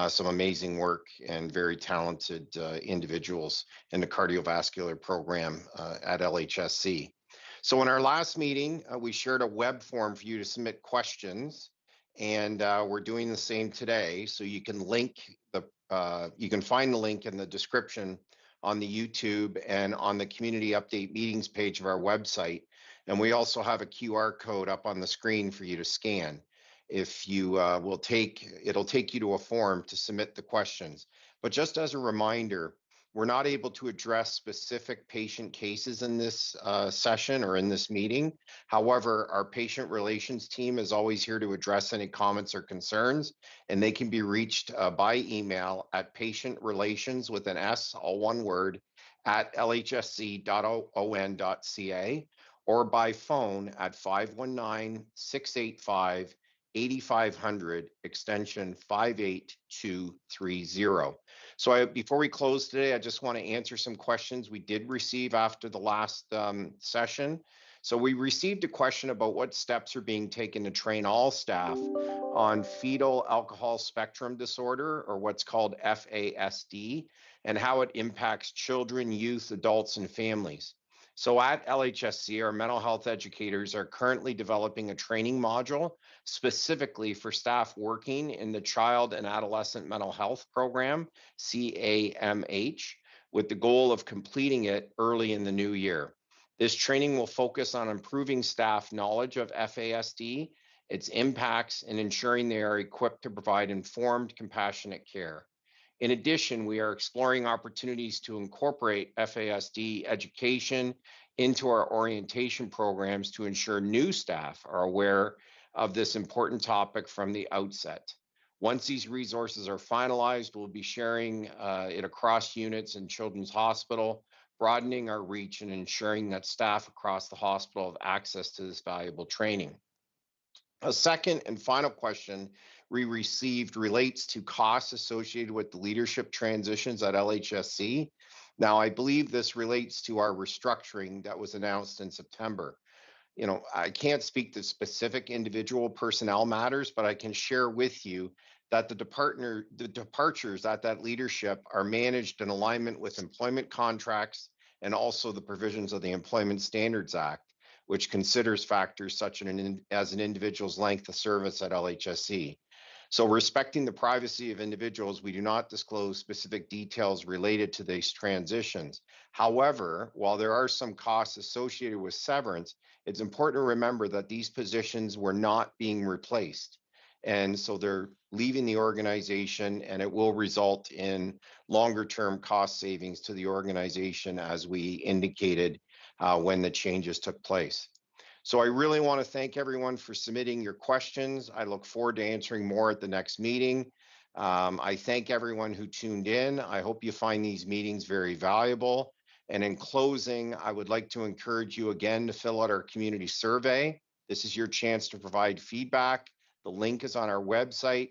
some amazing work and very talented individuals in the cardiovascular program at LHSC. So in our last meeting, we shared a web form for you to submit questions, and we're doing the same today. So you can you can find the link in the description on the YouTube and on the community update meetings page of our website. And we also have a QR code up on the screen for you to scan. If you it'll take you to a form to submit the questions. But just as a reminder, we're not able to address specific patient cases in this session or in this meeting. However, our patient relations team is always here to address any comments or concerns, and they can be reached by email at patientrelations with an S, all one word, at lhsc.on.ca, or by phone at 519-685-8500, extension 58230. So before we close today, I just want to answer some questions we did receive after the last session. So we received a question about what steps are being taken to train all staff on fetal alcohol spectrum disorder, or what's called FASD, and how it impacts children, youth, adults, and families. So at LHSC, our mental health educators are currently developing a training module specifically for staff working in the Child and Adolescent Mental Health Program, CAMH, with the goal of completing it early in the new year. This training will focus on improving staff knowledge of FASD, its impacts, and ensuring they are equipped to provide informed, compassionate care. In addition, we are exploring opportunities to incorporate FASD education into our orientation programs to ensure new staff are aware of this important topic from the outset. Once these resources are finalized, we'll be sharing it across units in Children's Hospital, broadening our reach and ensuring that staff across the hospital have access to this valuable training. A second and final question we received relates to costs associated with the leadership transitions at LHSC. Now, I believe this relates to our restructuring that was announced in September. I can't speak to specific individual personnel matters, but I can share with you that the departures at that leadership are managed in alignment with employment contracts and also the provisions of the Employment Standards Act, which considers factors such as an individual's length of service at LHSC. So respecting the privacy of individuals, we do not disclose specific details related to these transitions. However, while there are some costs associated with severance, it's important to remember that these positions were not being replaced. And so they're leaving the organization, and it will result in longer term cost savings to the organization, as we indicated when the changes took place. So I really want to thank everyone for submitting your questions. I look forward to answering more at the next meeting. I thank everyone who tuned in. I hope you find these meetings very valuable. And in closing, I would like to encourage you again to fill out our community survey. This is your chance to provide feedback. The link is on our website.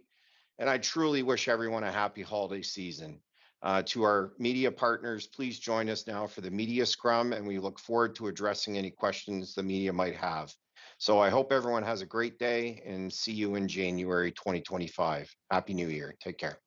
And I truly wish everyone a happy holiday season. To our media partners, please join us now for the media scrum, and we look forward to addressing any questions the media might have. So I hope everyone has a great day and see you in January 2025. Happy New Year. Take care.